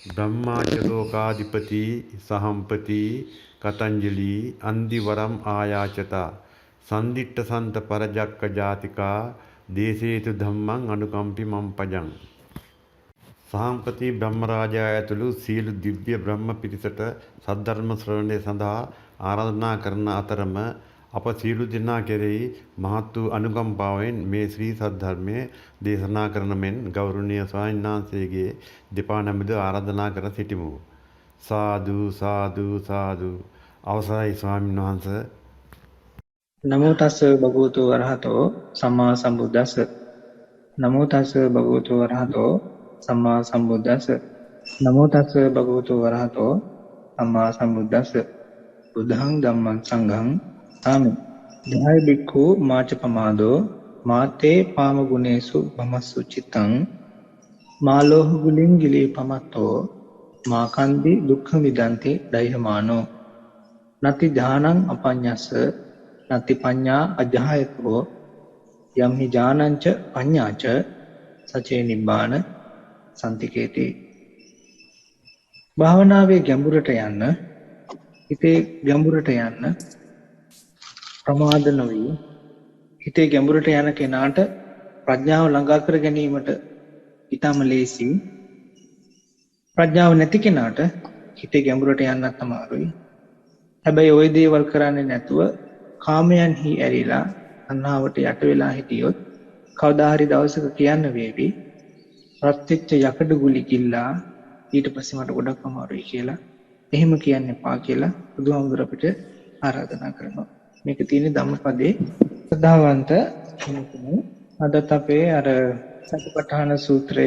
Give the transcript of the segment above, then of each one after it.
ब्रह्माचलोकाधिपति सहंपति कतंजलि अंदिवरम आयाचता संदिट्ट संत परजक्क जातिका देशेतु धम्मं अनुकंपि मम पजं සහම්පති බ්‍රහ්මරාජා ඇතුළු සියලු දිව්‍ය බ්‍රහ්ම පිරිසට සද්ධර්ම ශ්‍රවණය සඳහා ආරාධනා කරන අතරම අප සියලු දෙනා කෙරෙහි මහත් වූ අනුකම්පාවෙන් මේ ශ්‍රී සද්ධර්මයේ දේශනා කරන මෙන් ගෞරවනීය ස්වාමීන් වහන්සේගේ දෙපා නමද ආරාධනා කර සිටිමු. සාදු සාදු සාදු. අවසරයි ස්වාමීන් වහන්ස. නමෝ තස්ස භගවතු වරහතෝ සම්මා සම්බුද්දස්ස. නමෝ තස්ස භගවතු වරහතෝ සම්මා සම්බුද්දස්ස. නමෝ තස්ස භගවතු වරහතෝ සම්මා සම්බුද්දස්ස. බුද්ධං ධම්මං සංඝං සාමි. ධාය බික්ඛු මාච පමාදෝ මාතේ පාම ගුණේසු භමස්සු චිත්තං මාලෝහ ගුලින් ගිලී පමත්තෝ මාකන්දි දුක්ඛ මිදන්ති දෛහමානෝ නති ඥානං අපඤ්ඤස්ස නති පඤ්ඤා අජ්ජායතෝ යම් හි ඥානංච පඤ්ඤාච සචේ නිබ්බාන සම්තිකේති. භාවනාවේ ගැඹුරට යන්න, හිතේ ගැඹුරට යන්න ප්‍රමාද නොවි හිතේ ගැඹුරට යන කෙනාට ප්‍රඥාව ළඟා කර ගැනීමට ඊටම ලේසි. ප්‍රඥාව නැති කෙනාට හිතේ ගැඹුරට යන්නත් අමාරුයි. හැබැයි ওই දේවල් කරන්නේ නැතුව කාමයන්හි ඇරිලා අන්නාවට යට වෙලා හිටියොත් කවදා හරි දවසක කියන්න වේවි රත්ත්‍ච්ච යකඩ ගුලි කිල්ලා ඊට පස්සේ මට ගොඩක් අමාරුයි කියලා. එහෙම කියන්න එපා කියලා බුදුහාමුදුර අපිට ආරාධනා කරනවා. මේක තියෙන ධම්මපදයේ සදාවන්ත කෙනෙකුනේ. අදත් අපේ අර සතිපට්ඨාන සූත්‍රය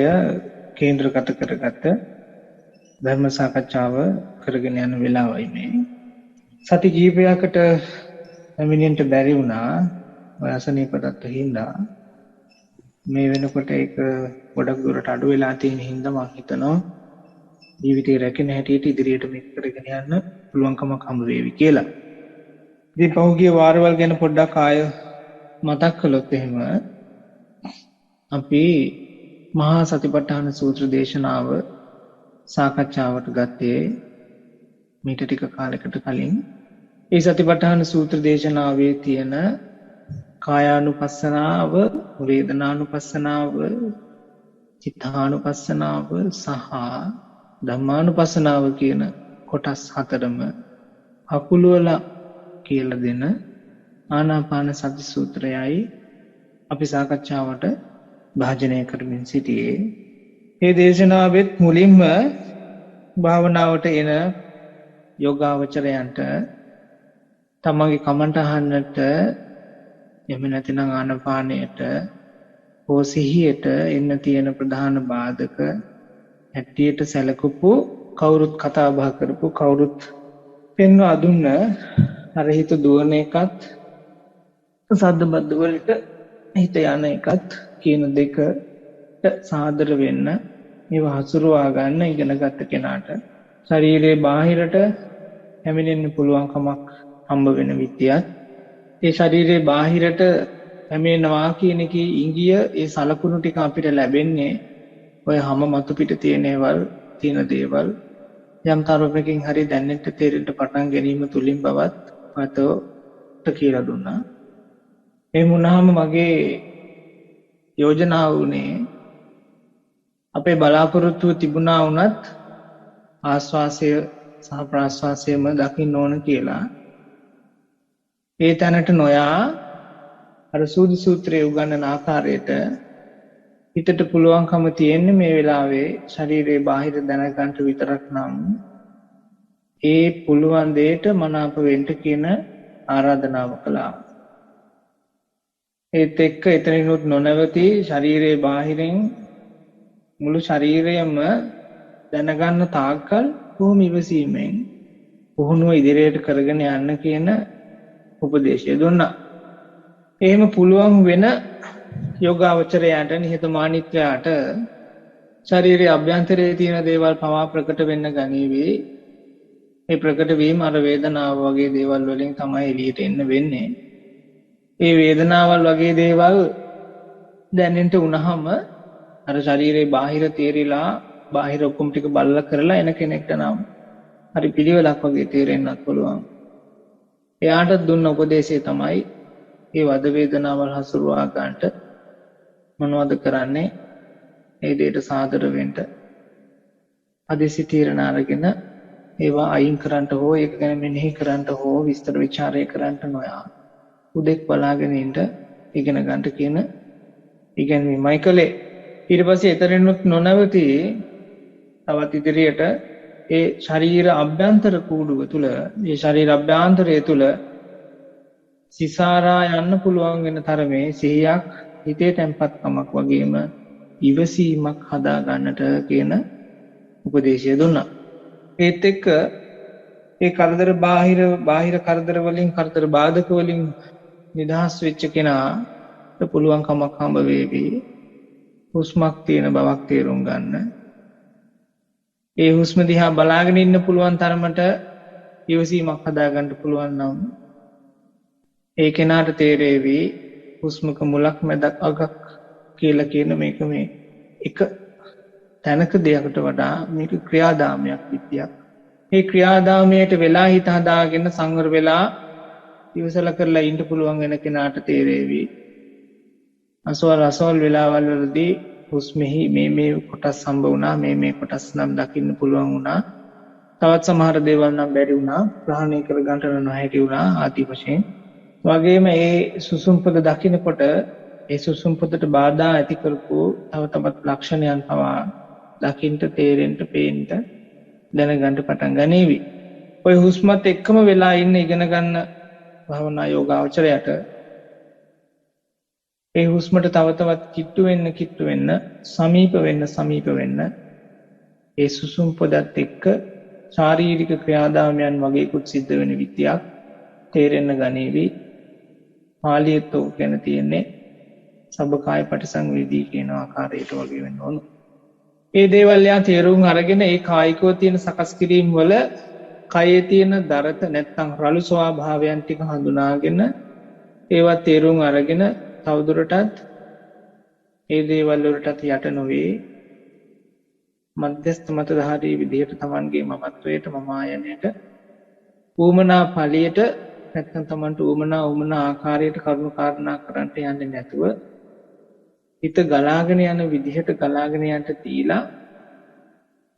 කේන්ද්‍රගත කරගත්ත ධර්ම සාකච්ඡාව කරගෙන යන වෙලාවයි මේ. සති ජීවිතයකට පැමිණෙන්න බැරි වුණා අසනීපටත් හින්දා. මේ වෙනකොට ඒක ගොඩක් දුරට අඩු වෙලා තියෙන හින්දා මම හිතනවා ජීවිතේ රැකෙන හැටියට ඉදිරියට මේක කරගෙන යන්න පුළුවන්කමක් හම්බ වේවි කියලා. ඉතින් පහුගිය වාරවල් ගැන පොඩ්ඩක් ආය මතක් කළොත් එහෙම අපි මහා සතිපට්ඨාන සූත්‍ර දේශනාව සාකච්ඡාවට ගත්තේ මීට ටික කාලයකට කලින්. ඒ සතිපට්ඨාන සූත්‍ර දේශනාවේ තියෙන කායානුපස්සනාව, වේදනානුපස්සනාව, චිත්තානුපස්සනාව සහ ධම්මානුපස්සනාව කියන කොටස් හතරම අකුලවලා කියලා දෙන ආනාපාන සති සූත්‍රයයි අපි සාකච්ඡාවට භාජනය කරමින් සිටියේ. මේ දේශනාවෙත් මුලින්ම භාවනාවට එන යෝගාවචරයන්ට තමන්ගේ කමටහනට එහෙම නැතිනම් ආනාපානයට හෝ සිහියට එන්න තියෙන ප්‍රධාන බාධක හැටියට සැලකපු කවුරුත් කතා බහ කරපු කවුරුත් පෙන්වා දුන්න අර හිත දුවන එකත් සද්ද බද්ද වලට හිත යන එකත් කියන දෙකට සාදර වෙන්න මේව හසුරුවා ගන්න ඉගෙන ගත්ත කෙනාට ශරීරයේ බාහිරට හැමිනෙන්න පුළුවන්කමක් හම්බ වෙන විදියත් ඒ ශරීරයේ බාහිරට හැමෙනවා කියන එකේ ඉංගිය ඒ සලකුණු ටික අපිට ලැබෙන්නේ ඔය හැම මතු පිට තියෙන දේවල් යම් තරමකින් හරි දැනෙන්න තේරෙන්න පටන් ගැනීම තුලින් බවත් මතට කියලා දුන්නා. ඒ වුණාම මගේ යෝජනාව උනේ අපේ බලාපොරොත්තුව තිබුණා වුණත් ආස්වාසය සහ ප්‍රාස්වාසයම දකින්න ඕන කියලා. ඒ තැනට නොයා අර සූදි සූත්‍රයේ උගන්වන ආකාරයට හිතට පුළුවන්කම තියෙන්නේ මේ වෙලාවේ ශරීරයේ බාහිර දැනගන්න විතරක් නම් ඒ පුළුවන් දෙයට මනාප වෙන්න කියන ආරාධනාව කළා. ඒත් එක්ක එතනිනුත් නොනවති ශරීරයේ බාහිරින් මුළු ශරීරයම දැනගන්න තාක්කල් කොහොම ඉවසීමෙන් පුහුණුව ඉදිරියට කරගෙන යන්න කියන උපදේශය දුන්නා. එහෙම පුළුවන් වෙන යෝගාවචරයන්ට නිහතමානීත්වයට ශරීරයේ අභ්‍යන්තරයේ තියෙන දේවල් පවා ප්‍රකට වෙන්න ගනීවි. මේ ප්‍රකට වීම අර වේදනාව වගේ දේවල් වලින් තමයි එළියට එන්න වෙන්නේ. ඒ වේදනාවල් වගේ දේවල් දැනෙන්න උනහම අර ශරීරයේ බාහිර තේරිලා බාහිර ඔක්කොම ටික බලලා කරලා එන කෙනෙක්ට නම් හරි පිළිවෙලක් වගේ තේරෙන්නත් පුළුවන්. එයාට දුන්න උපදේශය තමයි මේ වද වේදනාවල් හසුරුවා ගන්නට මොනවද කරන්නේ? ඒ දෙයට සාදර වෙන්න අධිසි තීරණ අරගෙන ඒවා අයින් කරන්නට හෝ ඒක ගැන මෙනෙහි කරන්නට හෝ විස්තර ਵਿਚාරය කරන්නට නොයා උදෙක් බලාගෙන ඉන්න ඉගෙන ගන්නට කියන ඉගැන්වීමයි කළේ. ඊට පස්සේ එතරිනුත් නොනවති තවත් ඉදිරියට ඒ ශරීර අභ්‍යන්තර කූඩුව තුල ඒ ශරීර අභ්‍යන්තරය තුල සිසාරා යන්න පුළුවන් වෙන තරමේ සිහියක් හිතේ තැම්පත්කමක් වගේම ඉවසීමක් හදා ගන්නට කියන උපදේශය දුන්නා. ඒත් එක්ක ඒ කරදර බාහිර කරදර වලින් කරදර බාධක වලින් නිදහස් වෙච්ච කෙනාට පුළුවන් කමක් හම්බ වේවි හුස්මක් තියෙන බවක් තේරුම් ගන්න. ඒ හුස්ම දිහා බලාගෙන ඉන්න පුළුවන් තරමට ඉවසීමක් හදා ගන්න පුළුවන් නම් ඒ කෙනාට තේරෙවි හුස්මක මුලක් මැදක් අගක් කියලා කියන මේක මේ එක තැනක දෙයකට වඩා මේක ක්‍රියාදාමයක් විදියක්. මේ ක්‍රියාදාමයට වෙලා හිත හදාගෙන සංවර වෙලා ඉවසලා කරලා ඉන්න පුළුවන් වෙන කෙනාට තේරෙවි අසවල් වෙලාවල් වලදී හුස්මෙහි මේ කොටස් හම්බ වුණා මේ කොටස් නම් දකින්න පුළුවන් වුණා. තවත් සමහර දේවල් නම් බැරි වුණා ප්‍රහාණය කර ගන්නට නොහැකි වුණා ආදී වශයෙන්. වගේම ඒ සුසුම්පද දකින්නකොට ඒ සුසුම්පදට බාධා ඇති කරපු තව තවත් ලක්ෂණයන් පවා දකින්න තේරෙන්න පේන්න දැනගන්න පටන් ගනීවි. ඔය හුස්මත් එක්කම වෙලා ඉන්න ඉගෙන ගන්න භවනා යෝගාවචරයට ඒ හුස්මට තව තවත් කිට්ටු වෙන්න සමීප වෙන්න ඒ සුසුම්පදත් එක්ක ශාරීරික ක්‍රියාදාමයන් වගේකුත් සිද්ධ වෙන විදියක් තේරෙන්න ගනීවි. පාලියෙත් ඔක ගැන තියෙන්නේ සබ්බකාය පටිසංවේදී කියන ආකාරයට වගේ වෙන්න ඕන. ඒ දේවල් යා තේරුම් අරගෙන ඒ කායිකව තියෙන සකස් කිරීම වල කයේ තියෙන දරත නැත්තම් රළු ස්වභාවයන් ටික හඳුනාගෙන ඒවා තේරුම් අරගෙන තවදුරටත් ඒ දේවල් වලටත් යට නොවේ මධ්‍යස්ථ මතධාරී විදිහට Tamanගේ මමත්වයට මම ආයනයට ඌමනා ඵලියට නැත්තම් Tamanට ඌමනා ආකාරයට කරුණු කාරණා කරන්ට යන්නේ නැතුව හිත ගලාගෙන යන විදිහට ගලාගෙන යන්න දීලා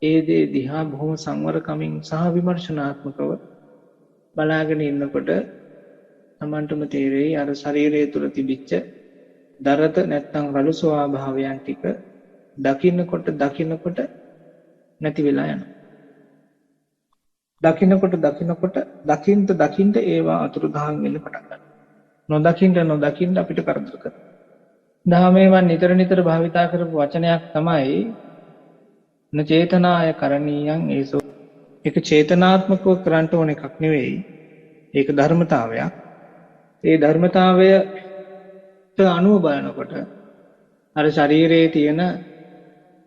ඒ දේ දිහා බොහොම සංවරකමින් සහ විමර්ශනාත්මකව බලාගෙන ඉන්නකොට Tamanටම තේරෙයි අර ශරීරය තුල තිබිච්ච දරත නැත්තම් රළු ස්වභාවයන් ටික දකින්නකොට නැති වෙලා යනවා. දකින්න ඒවා අතුරුදහන් වෙන්න පටන් ගන්නවා. නොදකින්න අපිට කරදර කරනවා. ධාමේවන් නිතර භාවිතා කරපු වචනයක් තමයි නචේතනාය කරණීයං ඒසෝ. ඒක චේතනාත්මකව කරන්න ඕන එකක් නෙවෙයි. ඒක ධර්මතාවයක්. ඒ ධර්මතාවයට අනුව බලනකොට අර ශරීරයේ තියෙන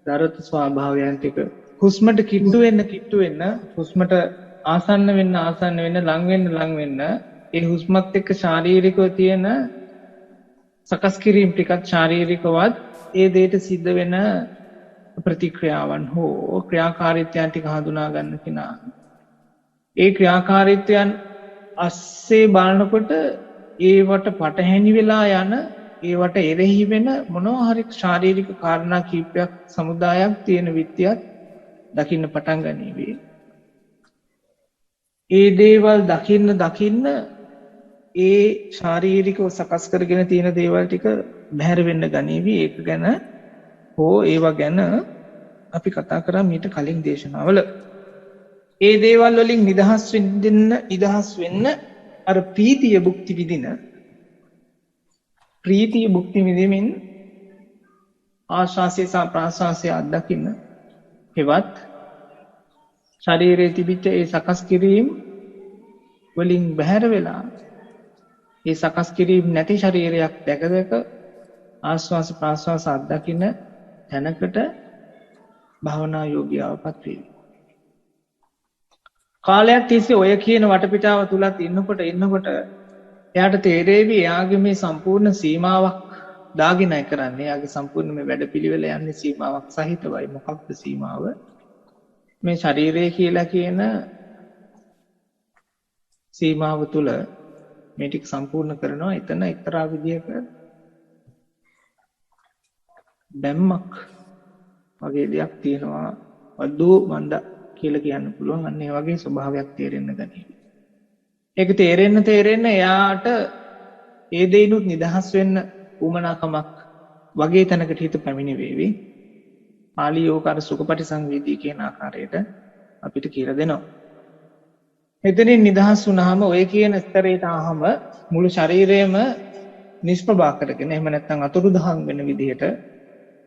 දරත ස්වභාවයන් ටික හුස්මට කිට්ටු වෙන්න හුස්මට ආසන්න වෙන්න ලං වෙන්න ඒ හුස්මත් එක්ක ශාරීරිකව තියෙන සකස් කිරීම ටිකත් ශාරීරිකවත් ඒ දෙයට සිද්ධ වෙන ප්‍රතික්‍රියාවන් හෝ ක්‍රියාකාරීත්වයන් ටික හඳුනා ගන්න කෙනා ඒ ක්‍රියාකාරීත්වයන් අස්සේ බලනකොට ඒවට පටහැනි වෙලා යන ඒවට එරෙහි වෙන මොනවා හරි ශාරීරික කාරණා කීපයක් සමුදායක් තියෙන විත්‍යයක් දකින්න පටන් ගනීවි. ඒ දේවල් දකින්න ඒ ශාරීරිකව සකස් කරගෙන තියෙන දේවල් ටික බැහැර වෙන්න ගනීවි. ඒක ගැන හෝ ඒවා ගැන අපි කතා කරා මීට කලින් දේශනාවල. ඒ දේවල් වලින් නිදහස් වෙන්න අර ප්‍රීතිය භුක්ති විඳිමින් ආශාසය සහ ප්‍රාශාසය අත්දකින්න හෙවත් ශරීරයේ තිබිච්ච ඒ සකස් කිරීම වලින් බැහැර වෙලා ඒ සකස් කිරීම නැති ශරීරයක් දැක ආශ්වාස ප්‍රාශ්වාස අත්දකින්න තැනකට භාවනා යෝගියාවපත් වේවි. කාලයක් තිස්සේ ඔය කියන වටපිටාව තුලත් ඉන්නකොට එයාට තේරෙවි එයාගේ මේ සම්පූර්ණ සීමාවක් දාගෙනයි කරන්නේ. යාගේ සම්පූර්ණ මේ වැඩපිළිවෙල යන්නේ සීමාවක් සහිතවයි. මොකක්ද සීමාව? මේ ශරීරය කියලා කියන සීමාව තුළ මේ ටික සම්පූර්ණ කරනවා. එතන එක්තරා විදියක බැම්මක් වගේ දෙයක් තියෙනවා. වද්දෝ මණ්ඩ කියලා කියන්න පුළුවන්. අන්න ඒ වගේ ස්වභාවයක් තේරෙන්න ගනී. ඒක තේරෙන්න එයාට ඒ දෙයිනුත් නිදහස් වෙන්න උවමනාකමක් වගේ තැනකට හිත පැමිණි වේවි. පාලි යෝකාර සුඛපටි සංවේදී කියන ආකාරයට අපිට කියලා දෙනවා. එතනින් නිදහස් වුණාම ඔය කියන ස්තරයට ආවම මුළු ශරීරයම නිෂ්ප්‍රභා කරගෙන එහෙම නැත්නම් අතුරුදහන් වෙන විදිහට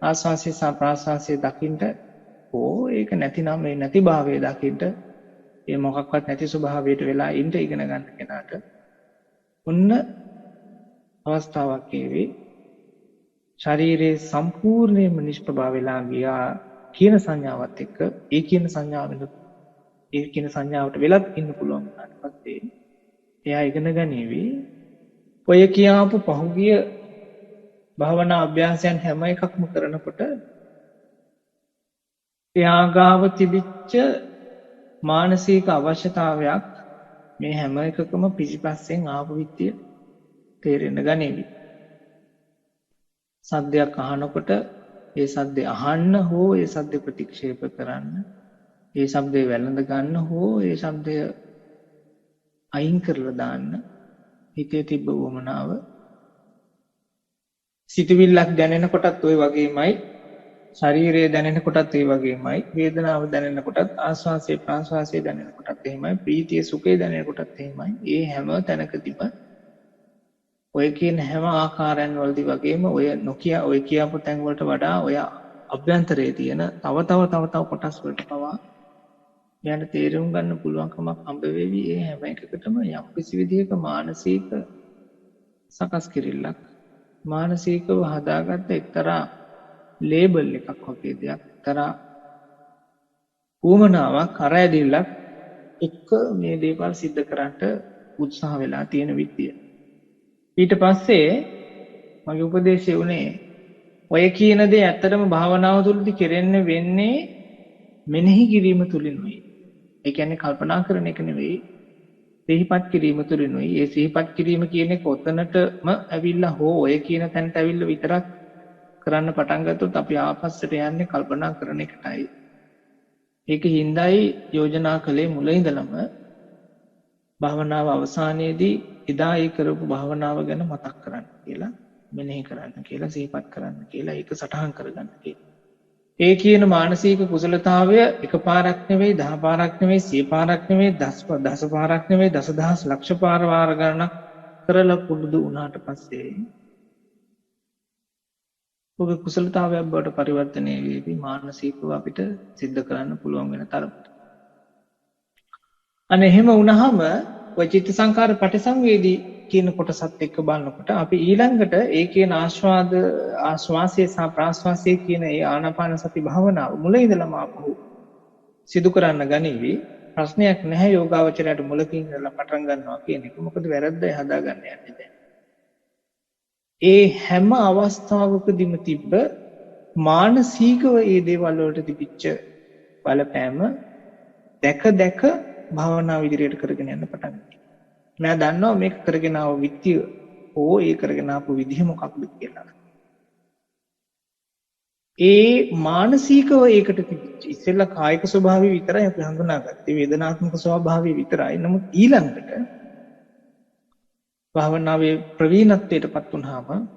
ආස්වාසිය සහ ප්‍රාස්වාසිය දකින්න ඒක නැතිනම් මේ නැතිභාවය දකින්න ඒ මොකක්වත් නැති ස්වභාවයට වෙලා ඉන්න ඉගෙන ගන්න කෙනාට ඔන්න අවස්ථාවක් ඒවි. ශරීරයේ සම්පූර්ණයෙන්ම නිෂ්ප්‍රභා වෙලා ගියා කියන සංඥාවත් එක්ක ඒ කියන සංඥාවට වෙලත් ඉන්න පුළුවන් වුණාට පස්සේ එයා ඉගෙන ගනීවි ඔය කියාපු පහුගිය භාවනා අභ්‍යාසයන් හැම එකක්ම කරනකොට එයා ගාව තිබිච්ච මානසික අවශ්‍යතාවයක් මේ හැම එකකම පිටිපස්සෙන් ආපු විදිය තේරෙන්න ගනීවි. සද්දයක් අහනකොට ඒ සද්දය අහන්න හෝ ඒ සද්ද ප්‍රතික්ෂේප කරන්න, ඒ ශබ්දය වැළඳ ගන්න හෝ ඒ ශබ්දය අයින් කරලා දාන්න හිතේ තිබ්බ වමනාව සිතවිල්ලක් දැනෙනකොටත් ওই වගේමයි, ශරීරය දැනෙනකොටත් ඒ වගේමයි, වේදනාව දැනෙනකොටත්, ආස්වාසය ප්‍රාස්වාසය දැනෙනකොටත් එහෙමයි, ප්‍රීතිය සුඛය දැනෙනකොටත් එහෙමයි. ඒ හැම තැනකදීම ඔය කියන හැම ආකාරයන් වලදී වගේම ඔය නොකිය ඔය කියපු තැන් වලට වඩා ඔය අභ්‍යන්තරයේ තියෙන තව කොටස් වලට පවා යන තේරුම් ගන්න පුළුවන්කමක් හම්බ වෙවි. ඒ හැම එකකටම යම් කිසි විදිහක මානසික සකස් කිරිල්ලක්, මානසිකව හදාගත්ත එක්තරා ලේබල් එකක් වගේ දෙයක්, එක්තරා උවමනාවක් අරැදිල්ලක් එක්ක මේ දේවල් සිද්ධ කරන්න උත්සාහ වෙලා තියෙන විදිය. ඊට පස්සේ මගේ උපදේශය වුණේ ඔය කියන දේ ඇත්තටම භාවනාව තුළදී කෙරෙන්න වෙන්නේ මෙනෙහි කිරීම තුලිනුයි. ඒ කියන්නේ කල්පනා කරන එක නෙවෙයි, සිහිපත් කිරීම තුලිනුයි. ඒ සිහිපත් කිරීම කියන්නේ කොතනටම ඇවිල්ලා හෝ ඔය කියන තැනට ඇවිල්ලා විතරක් කරන්න පටන් ගත්තොත් අපි ආපස්සට යන්නේ කල්පනා කරන එකටයි. ඒක හිඳයි යෝජනා කළේ මුල ඉඳලම භාවනාව අවසානයේදී එදා ඒ කරපු භාවනාව ගැන මතක් කරන්න කියලා, මෙනෙහි කරන්න කියලා, සිහිපත් කරන්න කියලා, ඒක සටහන් කරගන්න කියලා. ඒ කියන මානසික කුසලතාවය එකපාරක් නෙවෙයි, 10 පාරක් නෙවෙයි, 100 පාරක් නෙවෙයි, 10 පාරක් නෙවෙයි, දසදහස් ලක්ෂ පාර වාර ගණනක් කරලා පුරුදු වුණාට පස්සේ ඔබේ කුසලතාවයක් බවට පරිවර්තනය වෙවි. මානසිකව අපිට සිද්ධ කරන්න පුළුවන් වෙන තරමට. අනේ එහෙම වුණාම ඔය චිත්ත සංකාර පටිසංවේදී කියන කොටසත් එක්ක බලනකොට අපි ඊළඟට ඒ කියන ආශ්වාසය සහ ප්‍රාශ්වාසය කියන ඒ ආනාපාන සති භාවනාව මුල ඉඳලම ආපහු සිදු කරන්න ගනීවි. ප්‍රශ්නයක් නැහැ යෝගාවචරයට මුලකින් ඉඳලා පටන් ගන්නවා කියන එක. මොකද වැරද්දයි හදාගන්න යන්නේ දැන්. ඒ හැම අවස්ථාවකදීම තිබ්බ මානසිකව ඒ දේවල් වලට තිබිච්ච බලපෑම දැක භාවනාව ඉදිරියට කරගෙන යන්න පටන් ගන්නවා. මම දන්නවා මේක කරගෙන ආව විත්‍ය ඕ ඒ කරගෙන ආපු විදිහ මොකක්ද කියලා. ඒ මානසිකව ඒකට තිබිච්ච ඉස්සෙල්ලා කායික ස්වභාවය විතරයි අපි හඳුනාගත්තේ, වේදනාත්මක ස්වභාවය විතරයි. නමුත් ඊළඟට භාවනාවේ ප්‍රවීණත්වයටපත් වුණාම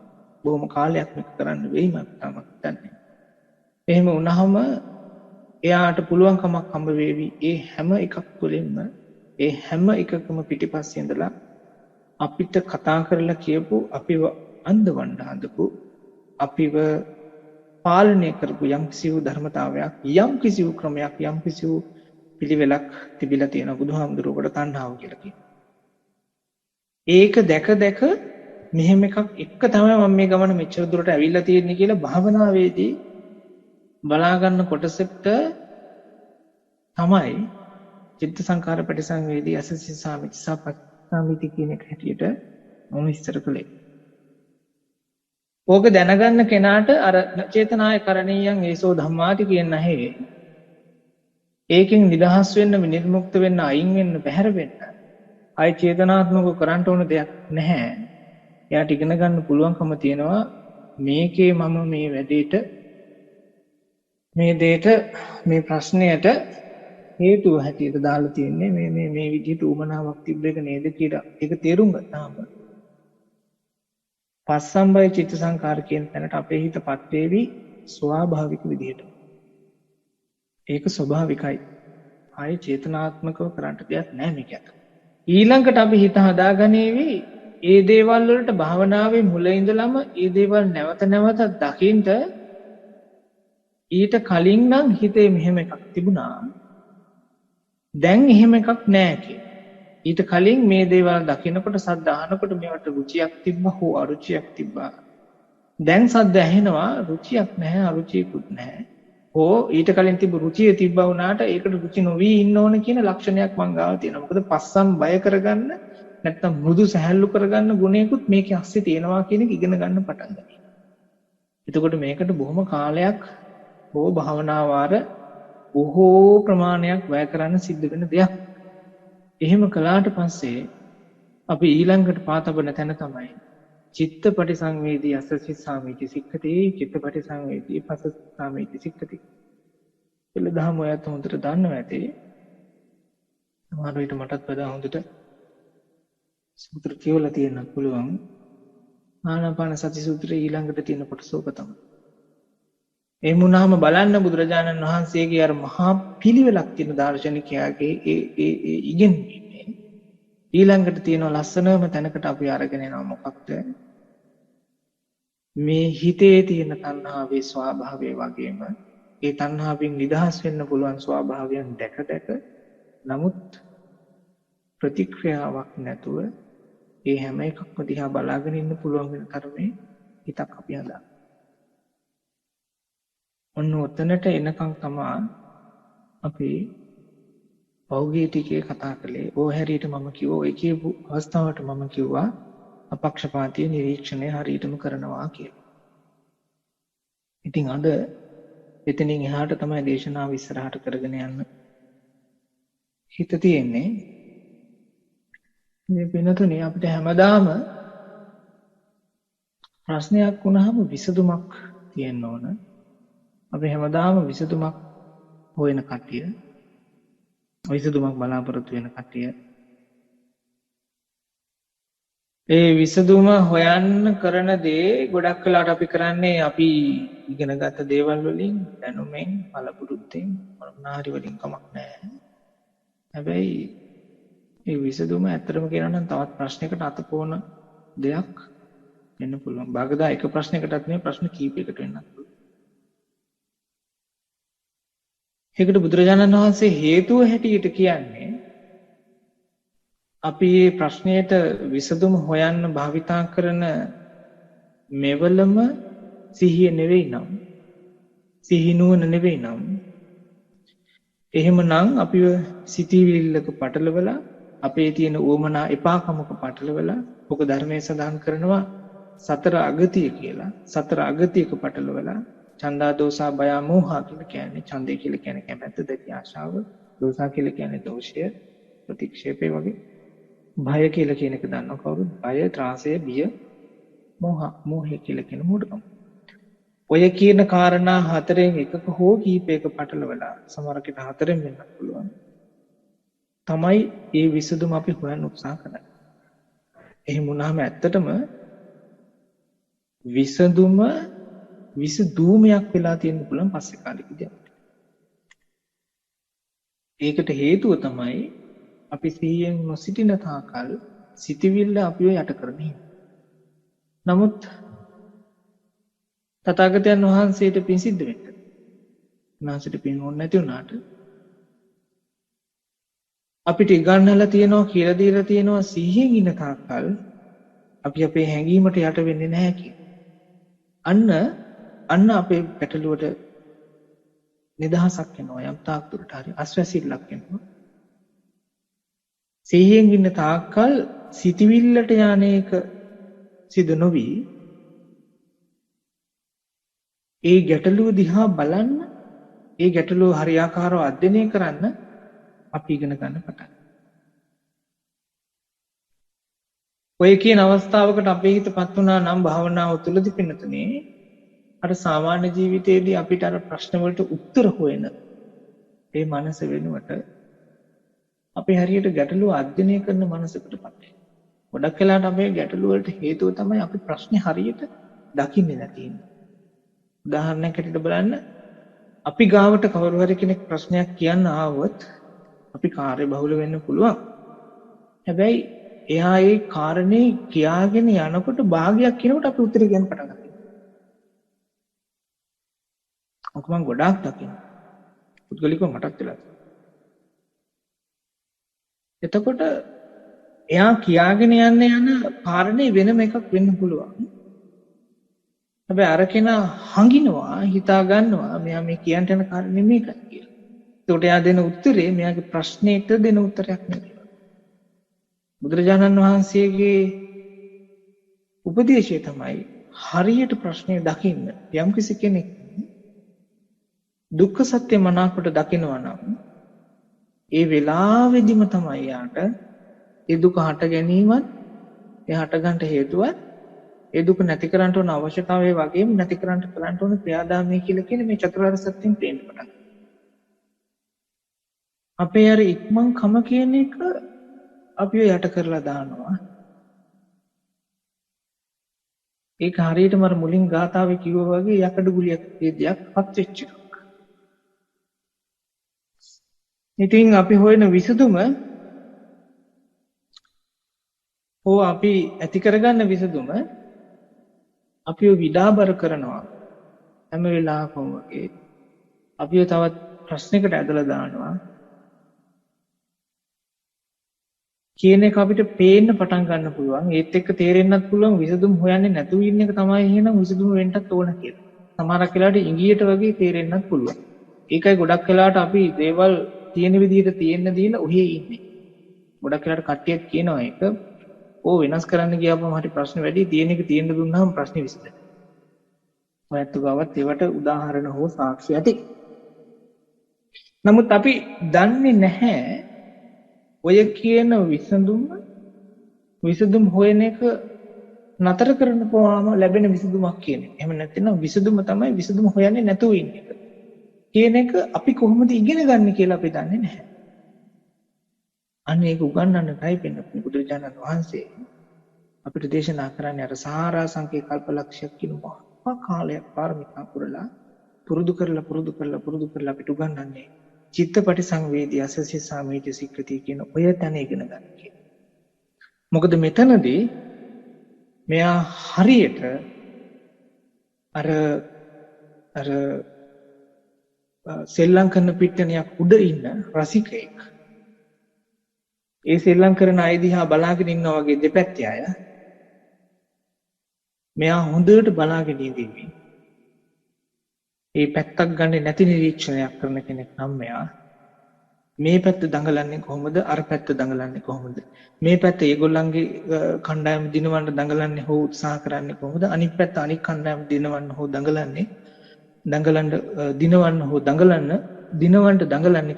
බොහොම කාලයක් මේක කරන්න වෙයි මම හිතන්නේ. එහෙම වුණාම එයාට පුළුවන්කමක් හම්බ වේවි ඒ හැම එකක් තුළින්ම, ඒ හැම එකකම පිටිපස්සේ ඉඳලා අපිට කතා කරලා කියපු, අපිව අන්දවන්න හදපු, අපිව පාලනය කරපු යම් කිසි ධර්මතාවයක්, යම් කිසි ක්‍රමයක්, යම් කිසි පිළිවෙලක් තිබිලා තියෙන බුදුහාමුදුරුවෝට තණ්හාව කියලා කියනවා. ඒක දැක මෙහෙම එකක් එක්ක තමයි මම මේ ගමන මෙච්චර දුරට ඇවිල්ලා තියෙන්නේ කියලා භාවනාවේදී බලා ගන්න කොටසට තමයි චිත්ත සංකාර පටිසංවේදී අසසි සාමිති සපත්සාමිති කියන එක හැටියට මම විස්තර කළේ. ඕක දැනගන්න කෙනාට අර චේතනාය කරණීයන් ඒසෝ ධම්මාති කියන නැහැ. ඒකෙන් නිදහස් වෙන්න විනිර්මුක්ත වෙන්න අයින් වෙන්න බැහැර වෙන්න. ආයි චේතනාත්මකව කරන්න ඕන දෙයක් නැහැ. එයාට ඉගෙන ගන්න පුළුවන්කම තියෙනවා මේකේ මම මේ වැඩේට මේ දෙයට මේ ප්‍රශ්නයට හේතුව හැටියට දාලා තියෙන්නේ මේ විදිහට උමනාවක් තිබ්බ එක නේද කියලා ඒක තේරුම් ගත්තාම පස්සම්බය චිත්ත සංකාර කියන තැනට අපේ හිතපත් වේවි ස්වාභාවික විදිහට. ඒක ස්වභාවිකයි. ආයේ චේතනාත්මකව කරන්න දෙයක් නැහැ මේකට. ඊළඟට අපි හිත හදාගනීවි ඒ දේවල් වලට භාවනාවේ මුල ඉඳලම ඒ දේවල් නැවත නැවත දකින්න ඊට කලින් නම් හිතේ මෙහෙම එකක් තිබුණා. දැන් එහෙම එකක් නැහැ කියලා. ඊට කලින් මේ දේවල් දකිනකොට සද්ද අහනකොට මේවට රුචියක් තිබ්බා හෝ අරුචියක් තිබ්බා. දැන් සද්ද ඇහෙනවා රුචියක් නැහැ අරුචියකුත් නැහැ. හෝ ඊට කලින් තිබ්බ රුචිය තිබ්බා වුණාට ඒකට රුචි නොවි ඉන්න ඕන කියන ලක්ෂණයක් මං ගාව තියෙනවා. මොකද පස්සම් බය කරගන්න නැත්නම් මෘදු සැහැල්ලු කරගන්න ගුණයකුත් මේකේ ඇස්සේ තියෙනවා කියන එක ඉගෙන ගන්න පටන් ගන්නවා. එතකොට මේකට බොහොම කාලයක් හෝ භාවනා වාර බොහෝ ප්‍රමාණයක් වැය කරන්න සිද්ධ වෙන දෙයක්. එහෙම කළාට පස්සේ අපි ඊළඟට පාතබන තැන තමයි චිත්ත පටිසංවේදී අසසි සාමීති සික්ඛති චිත්ත පටිසංවේදී පසස සාමීති සික්ඛති. එළ දහම ඔයත් හොඳට දන්නවා ඇති. සමහර විට මටත් වඩා හොඳට සූත්‍ර කියවලා තියෙන්න පුළුවන්. ආනාපාන සති සූත්‍රයේ ඊළඟට තියෙන කොටස ඔක තමයි. ඒ මුණාම බලන්න බුදුරජාණන් වහන්සේගේ අර මහා පිළිවෙලක් තියෙන දාර්ශනිකයාගේ ඒ ඉගෙනීමේ ඊළඟට තියෙන ලස්සනම තැනකට අපි අරගෙන යනවා මොකක්ද මේ හිතේ තියෙන තණ්හාවේ ස්වභාවය වගේම ඒ තණ්හාවෙන් නිදහස් වෙන්න පුළුවන් ස්වභාවයන් දැක දැක නමුත් ප්‍රතික්‍රියාවක් නැතුව ඒ හැම එකක්ම දිහා බලාගෙන ඉන්න පුළුවන් වෙන තරමේ හිතක් අපි හදා. ඔන්න ඔතනට එනකම් තමා අපි පෞගී ටිකේ කතා කළේ. ඕ හැරියට මම කිව්වා ඒ කියපු අවස්ථාවට මම කිව්වා අපක්ෂපාතී නිරීක්ෂණය හරියටම කරනවා කියලා. ඉතින් අද එතනින් එහාට තමයි දේශනාව ඉස්සරහට කරගෙන යන්න හිත තියෙන්නේ. මේ වෙනතුනේ අපිට හැමදාම ප්‍රශ්නයක් වුණාම විසඳුමක් තියෙන්න ඕන. අපි හැමදාම විසඳුමක් හොයන කට්ටිය විසඳුමක් බලාපොරොත්තු වෙන කට්ටිය ඒ විසඳුම හොයන්න කරන දේ ගොඩක් වෙලාට අපි කරන්නේ අපි ඉගෙනගත්ත දේවල් වලින් දැනුමෙන් පළපුරුද්දෙන් මොනවාරි වලින් කමක් නැහැ. හැබැයි මේ විසඳුම ඇත්තටම කියනවා නම් තවත් ප්‍රශ්නයකට අතපොන දෙයක් වෙන්න පුළුවන්. බගදා එක ප්‍රශ්නයකටත් නෙවෙයි ප්‍රශ්න කීපයකට වෙන්නත් පුළුවන්. ඒකට බුදුරජාණන් වහන්සේ හේතුව හැටියට කියන්නේ අපි මේ ප්‍රශ්නයට විසඳුම හොයන්න භාවිතා කරන මෙවලම සිහිය නෙවෙයි නම් සිහිනුවන නෙවෙයි නම් එහෙමනම් අපිව සිතීවිල්ලක පටලවලා අපේ තියෙන උවමනා එපාකමක පටලවලා ඔක ධර්මයේ සඳහන් කරනවා සතර අගතිය කියලා. සතර අගතියක පටලවලා චන්දා දෝසා බය මෝහ කියලා කියන්නේ ඡන්දය කියලා කියන්නේ කැමැත්ත දැඩි ආශාව, දෝසා කියලා කියන්නේ දෝෂය, ප්‍රතික්ෂේපේ වගේ. භය කියලා කියන එක දන්නව කවුරුද? බය, ත්‍රාසය, බිය, මෝහ. මෝහය කියලා කියන මෝඩකම. ඔය කියන කාරණා හතරෙන් එකක හෝ කීපයක පටලවලා සමහරකට හතරෙන් වෙන්නත් පුළුවන්. තමයි මේ විසඳුම අපි හොයන්න උත්සාහ කරන්නේ. එහෙම වුණාම ඇත්තටම විසඳුමයක් වෙලා තියෙන්න පුළුවන් පස්සේ කාලෙකදී. ඒකට හේතුව තමයි අපි සිහියෙන් නොසිටින තාකල් සිතවිල්ල අපිව යට කරන්නේ. නමුත් තථාගතයන් වහන්සේට පින් සිද්ධ වෙන්න. උන්වහන්සේට පින් ඕනේ නැති වුණාට අපිට ඉගන්නලා තියනවා කියලා දීලා තියනවා සිහියෙන් ඉන්න තාකල් අපි අපේ හැඟීමට යට වෙන්නේ නැහැ කියලා. අන්න අපේ පැටලුවට නිදහසක් වෙනවා යම් තාක් දුරට හරි අස්වැසිල්ලක් වෙනවා. සිහියෙන් ඉන්න තාක්කල් සිතවිල්ලට යන්නේක සිදු නොවි ඒ ගැටලුව දිහා බලන්න, ඒ ගැටලුව හරියාකාරව අධ්‍යයනය කරන්න අපි ඉගෙන ගන්න පටන්. ඔය කියන අවස්ථාවකට අපේ හිතපත් වුණා නම් භාවනාව තුළදී පින්නතුනේ අර සාමාන්‍ය ජීවිතයේදී අපිට අර ප්‍රශ්න වලට උත්තර හොයන ඒ මනස වෙනුවට අපි හරියට ගැටලුව අධ්‍යයනය කරන මනසකටපත් වෙනවා. ගොඩක් වෙලාවට අපේ ගැටලුව වලට හේතුව තමයි අපි ප්‍රශ්නේ හරියට දකින්නේ නැති ඉන්නේ. උදාහරණයක් හැටියට බලන්න, අපි ගාවට කවුරු හරි කෙනෙක් ප්‍රශ්නයක් කියන්න ආවොත් අපි කාර්යබහුල වෙන්න පුළුවන්. හැබැයි එයා ඒ කාරණේ කියාගෙන යනකොට භාගයක් කියනකොට අපි උත්තර කියන්න පටන් ගන්නවා. ඔක මම ගොඩාක් දකිනවා. පුද්ගලිකව මටත් වෙලා. එතකොට එයා කියාගෙන යන කාරණේ වෙනම එකක් වෙන්න පුළුවන්. හැබැයි අර කෙනා හංගිනවා, හිතා ගන්නවා මෙයා මේ කියන්න යන කාරණේ මේකයි කියලා. ඒකට එයා දෙන උත්තරේ මෙයාගේ ප්‍රශ්නෙට දෙන උත්තරයක් නෙවෙයි. බුදුරජාණන් වහන්සේගේ උපදේශය තමයි හරියට ප්‍රශ්නේ දකින්න. යම්කිසි කෙනෙක් දුක්ඛ සත්‍ය මනාකොට දකිනවා නම් ඒ වෙලාවෙදිම තමයි යාට ඒ දුක හට ගැනීමත් ඒ හට ගන්නට හේතුවත් ඒ දුක නැති කරන්න ඕන අවශ්‍යතාවය වගේම නැති කරන්න ඕන ක්‍රියාදාමය කියලා කියන මේ චතුරාර්ය සත්‍යයෙන් පේන්න පටන් ගන්නවා. අපේ අර ඉක්මන් කම කියන එක අපිව යට කරලා දානවා. ඒක හරියටම අර මුලින් ගාථාවේ කිව්වා වගේ යකඩ ගුලියක් දෙයක් පත් වෙච්ච එකක්. ඉතින් අපි හොයන විසඳුම අපි ඇති කරගන්න විසඳුම අපිව විඩාබර කරනවා. හැම වෙලාවකම වගේ අපිව තවත් ප්‍රශ්නයකට ඇදලා දානවා කියන එක අපිට පේන්න පටන් ගන්න පුළුවන්. ඒත් එක්ක තේරෙන්නත් පුළුවන් විසඳුම් හොයන්නේ නැතුව ඉන්න එක තමයි එහෙනම් විසඳුම වෙන්නත් ඕන කියලා. සමහරක් වෙලාවට ඉංගියට වගේ තේරෙන්නත් පුළුවන්. ඒකයි ගොඩක් වෙලාවට අපි දේවල් තියෙන විදිහට තියෙන්න දීලා ඔහේ ඉන්නේ. ගොඩක් වෙලාවට කට්ටියක් කියනවා ඒක වෙනස් කරන්න ගියාම හරි ප්‍රශ්න වැඩි, තියෙන එක තියෙන්න දුන්නාම ප්‍රශ්නේ විසඳෙනවා. ඔයත් ගාවත් ඒවට උදාහරණ හෝ සාක්ෂි ඇති. නමුත් අපි දන්නේ නැහැ ඔය කියන විසඳුම් හොයන එක නතර කරනකොටම ලැබෙන විසඳුමක් කියන එක. එහෙම නැත්නම් විසඳුම තමයි විසඳුම හොයන්නේ නැතුව ඉන්න එක. කියන එක අපි කොහොමද ඉගෙන ගන්න කියලා අපි දන්නේ නැහැ. අන්න ඒක උගන්වන්නටයි පින්නතුනි බුදුරජාණන් වහන්සේ අපිට දේශනා කරන්නේ අර සාරාංශකේ කල්පලක්ෂයක් කියන මහා කාලයක් පාරමිතා පුරලා පුරුදු කරලා අපිට උගන්වන්නේ චිත්තපටි සංවේදී අසසී සාමීති සික්කති කියන ඔය තැන ඉගෙන ගන්න කියලා. මොකද මෙතනදී මෙයා හරියට අර සෙල්ලම් කරන පිට්ටනියක් උඩ ඉන්න රසිකයෙක්. ඒ සෙල්ලම් කරන අය දිහා බලාගෙන ඉන්නා වගේ දෙපැත්තේ අය මෙයා හොඳට බලාගෙන ඉඳිවි. ඒ පැත්තක් ගන්නේ නැති නිරීක්ෂණයක් කරන කෙනෙක් නම් මෙයා මේ පැත්ත දඟලන්නේ කොහොමද, අර පැත්ත දඟලන්නේ කොහොමද, මේ පැත්ත ඒගොල්ලන්ගේ කණ්ඩායම දිනවන්න දඟලන්නේ හෝ උත්සාහ කරන්නේ කොහොමද, අනිත් පැත්ත අනිත් කණ්ඩායම දිනවන්න හෝ දඟලන්නේ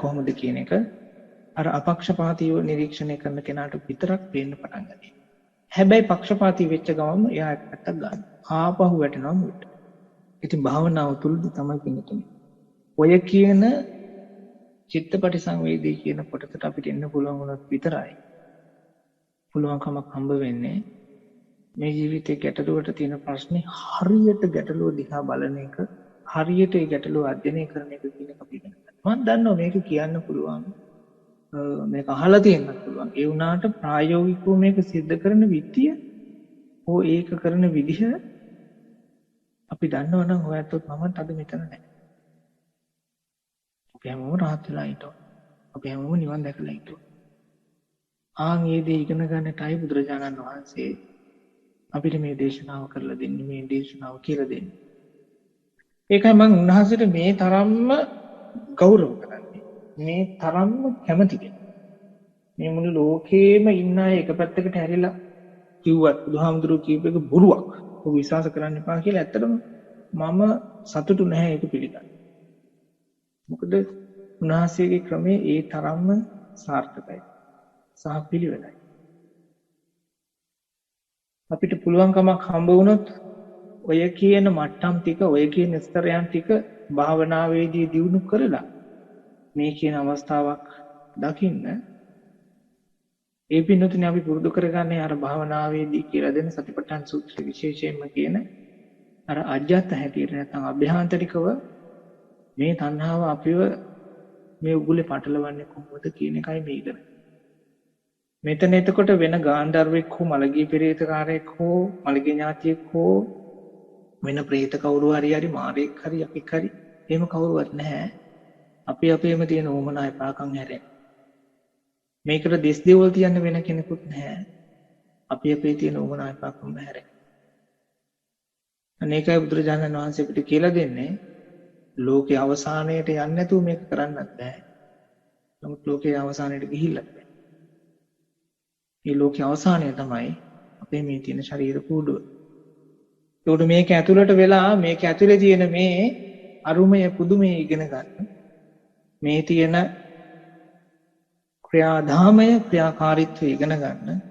කොහොමද කියන එක අර අපක්ෂපාතීව නිරීක්ෂණය කරන කෙනාට විතරක් පේන්න පටන් ගන්නවා. හැබැයි පක්ෂපාතී වෙච්ච ගමන් එයා පැත්තක් ගන්න. ආපහු වැටෙනවා මුලට. ඉතින් භාවනාව තුළදී තමයි පින්නතුනේ ඔය කියන චිත්තපටි සංවේදී කියන කොටසට අපිට එන්න පුළුවන් වුණොත් විතරයි පුළුවන්කමක් හම්බ වෙන්නේ මේ ජීවිතේ ගැටලුවට තියෙන ප්‍රශ්නේ හරියට ගැටලුව දිහා බලන එක, හරියට ඒ ගැටලුව අධ්‍යයනය කරන එක කියන එක අපි ඉගෙන ගන්න. මම දන්නවා මේක කියන්න පුළුවන්, මේක අහලා තියෙන්නත් පුළුවන්. ඒ වුණාට ප්‍රායෝගිකව මේක सिद्ध කරන විදිය හෝ ඒක කරන විදිහ අපි දන්නවනම් හොයත්තොත් මමත් අද මෙතන නැහැ. අපි හැමෝම rahat වෙලා හිටව. අපි හැමෝම නිවන් දැකලා හිටව. ඒ දේ ඉගෙන ගන්නටයි බුදුරජාණන් වහන්සේ අපිට මේ දේශනාව කරලා දෙන්නේ, මේ දේශනාව කියලා දෙන්නේ. ඒකයි මම උන්වහන්සේට මේ තරම්ම ගෞරව කරන්නේ. මේ තරම්ම කැමති වෙන්නේ. මේ මුළු ලෝකේම ඉන්න අය එක පැත්තකට හැරිලා කිව්වත් බුදුහාමුදුරුවෝ කියපු එක බොරුවක්. ඔබ විශ්වාස කරන්න එපා කියලා ඇත්තටම මම සතුටු නැහැ ඒක පිළිගන්න. මොකද උන්වහන්සේගේ ක්‍රමේ ඒ තරම්ම සාර්ථකයි සහ පිළිවෙලයි. අපිට පුළුවන්කමක් හම්බ වුණොත් ඔය කියන මට්ටම් ටික ඔය කියන ස්තරයන් ටික භාවනාවේදී දියුණු කරලා මේ කියන අවස්ථාවක් දකින්න ඒ පින්නතුනේ අපි පුරුදු කරගන්නේ අර භාවනාවේදී කියලා දෙන සතිපට්ඨාන සූත්‍ර විශේෂයෙන්ම කියන අර අජ්ජත් හැටියට නැත්නම් අභ්‍යන්තරිකව මේ තණ්හාව අපිව මේ උගුලේ පටලවන්නේ කොහොමද කියන එකයි මේ ඉගෙන. මෙතන එතකොට වෙන ගාන්ධර්වෙක් හෝ මළගිය පෙරේතකාරයෙක් හෝ මළගිය ඥාතියෙක් හෝ වෙන ප්‍රේත කවුරු හරි මාරයෙක් හරි අපෙක් හරි එහෙම කවුරුවත් නැහැ. අපි අපේම තියෙන ඕමනා එපාකම් හැරෙන්න. මේකට දෙස් දෙවල් තියන්න වෙන කෙනෙකුත් නැහැ. අපි අපේ තියෙන ඕමනා එපාකම් හැරෙන්න. අනේකයි බුදුරජාණන් වහන්සේ අපිට කියලා දෙන්නේ ලෝකේ අවසානයට යන්නේ නැතුව මේක කරන්නත් බෑ. නමුත් ලෝකේ අවසානයට ගිහිල්ලා බෑ. මේ ලෝකේ අවසානය තමයි අපේ මේ තියෙන ශරීර කූඩුව. ඒකට මේක ඇතුළට වෙලා මේක ඇතුලේ තියෙන මේ අරුමය පුදුමය ඉගෙන ගන්න. මේ තියෙන ක්‍රියාදාමය ක්‍රියාකාරීත්වය ඉගෙන ගන්න.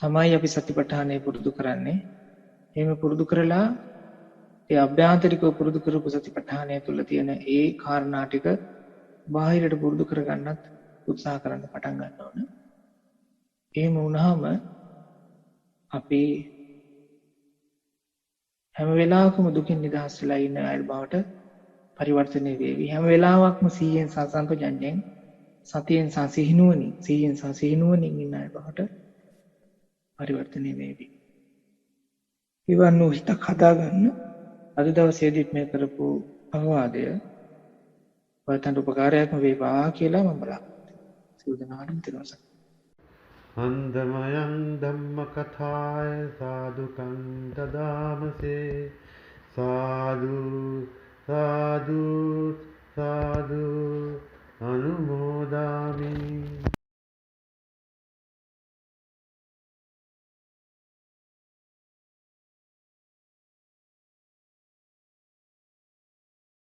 තමයි අපි සතිපට්ඨානය පුරුදු කරන්නේ. එහෙම පුරුදු කරලා ඒ අභ්‍යන්තරිකව පුරුදු කරපු සතිපට්ඨානය තුළ තියෙන ඒ කාරණා ටික බාහිරට පුරුදු කරගන්නත් උත්සාහ කරන්න පටන් ගන්න ඕන. එහෙම වුණාම අපි හැම වෙලාවකම දුකින් නිදහස් වෙලා ඉන්න අය බවට පරිවර්තනය වේවි. හැම වෙලාවකම සීයෙන් සම්පජඤ්ඤයෙන් සතියෙන් සිහිනුවණින් ඉන්න අය බවට පරිවර්තනය වේවි. ඉවන් වූ හිතක් හදාගන්න අද දවසේදීත් මේ කරපු අවවාදය ඔයයන්ට උපකාරයක්ම වේවා කියලා මම බලාපොරොත්තු වෙනවා. සියලු දෙනාටම තෙරුවන් අන්දමයන් ධම්ම කථාය සාදුකං දදාමසේ සාදු සාදු සාදු අනුමෝදාමි